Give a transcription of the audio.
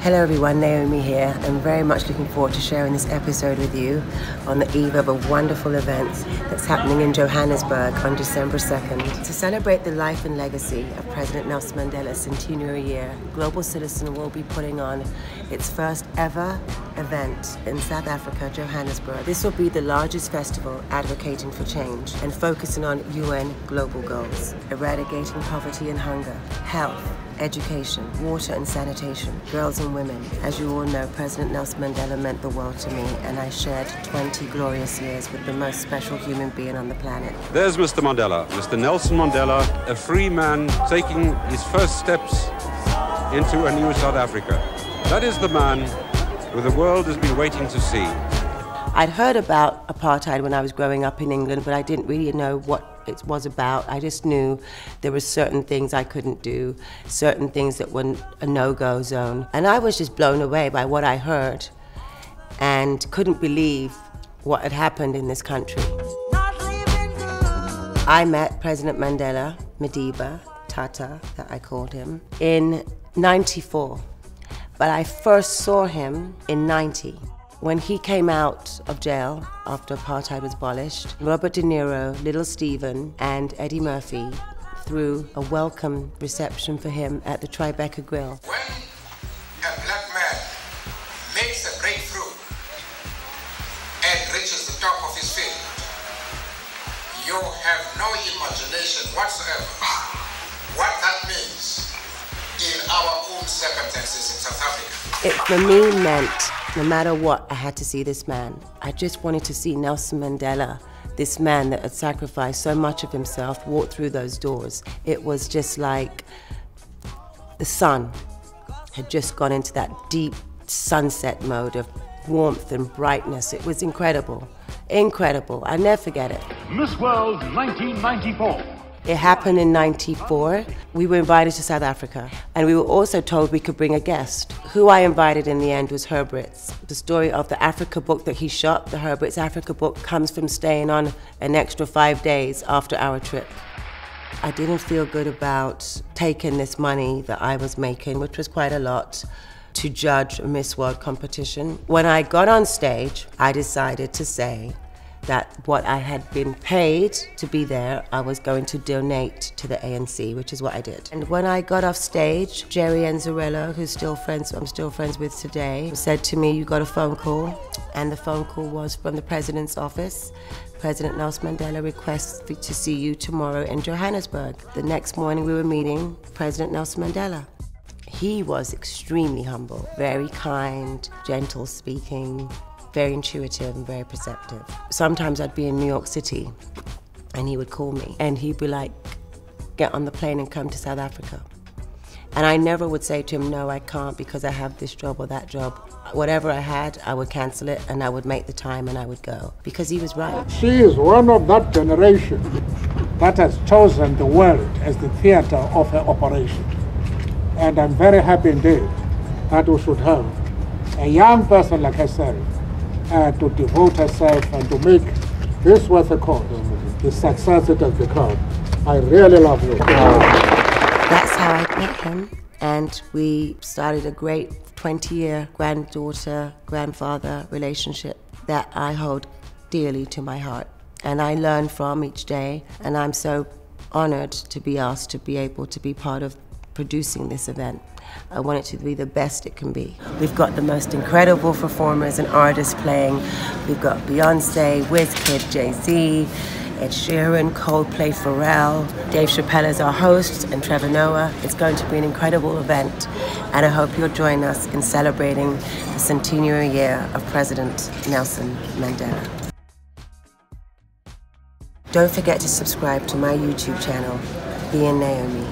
Hello everyone, Naomi here. I'm very much looking forward to sharing this episode with you on the eve of a wonderful event that's happening in Johannesburg on December 2nd. To celebrate the life and legacy of President Nelson Mandela's centennial year, Global Citizen will be putting on its first ever event in South Africa, Johannesburg. This will be the largest festival advocating for change and focusing on UN global goals, eradicating poverty and hunger, health, education, water and sanitation, girls and women. As you all know, President Nelson Mandela meant the world to me, and I shared 20 glorious years with the most special human being on the planet. There's Mr. Mandela, Mr. Nelson Mandela, a free man taking his first steps into a new South Africa. That is the man who the world has been waiting to see. I'd heard about apartheid when I was growing up in England, but I didn't really know what it was about. I just knew there were certain things I couldn't do, certain things that were a no-go zone. And I was just blown away by what I heard and couldn't believe what had happened in this country. I met President Mandela, Madiba, Tata, that I called him, in '94. But I first saw him in '90. When he came out of jail after apartheid was abolished, Robert De Niro, Little Steven, and Eddie Murphy threw a welcome reception for him at the Tribeca Grill. When a black man makes a breakthrough and reaches the top of his field, you have no imagination whatsoever what that means in our own circumstances in South Africa. It for me meant, no matter what, I had to see this man. I just wanted to see Nelson Mandela, this man that had sacrificed so much of himself, walk through those doors. It was just like the sun had just gone into that deep sunset mode of warmth and brightness. It was incredible, incredible. I'll never forget it. Miss World 1994. It happened in '94. We were invited to South Africa, and we were also told we could bring a guest. Who I invited in the end was Ritts. The story of the Africa book that he shot, the Ritts Africa book, comes from staying on an extra 5 days after our trip. I didn't feel good about taking this money that I was making, which was quite a lot, to judge a Miss World competition. When I got on stage, I decided to say that what I had been paid to be there, I was going to donate to the ANC, which is what I did. And when I got off stage, Jerry Enzarello, who's I'm still friends with today, said to me, "You got a phone call," and the phone call was from the president's office. President Nelson Mandela requests to see you tomorrow in Johannesburg. The next morning we were meeting President Nelson Mandela. He was extremely humble, very kind, gentle speaking, very intuitive and very perceptive. Sometimes I'd be in New York City and he would call me and he'd be like, "Get on the plane and come to South Africa." And I never would say to him, "No, I can't because I have this job or that job." Whatever I had, I would cancel it and I would make the time and I would go, because he was right. She is one of that generation that has chosen the world as the theater of her operation. And I'm very happy indeed that we should have a young person like herself to devote herself and to make this worth a cause, the success it has become. I really love you. That's how I met him, and we started a great 20-year granddaughter-grandfather relationship that I hold dearly to my heart. And I learn from each day, and I'm so honored to be asked to be able to be part of producing this event. I want it to be the best it can be. We've got the most incredible performers and artists playing. We've got Beyonce, Wizkid, Jay-Z, Ed Sheeran, Coldplay, Pharrell. Dave Chappelle is our host, and Trevor Noah. It's going to be an incredible event, and I hope you'll join us in celebrating the centennial year of President Nelson Mandela. Don't forget to subscribe to my YouTube channel, Naomi.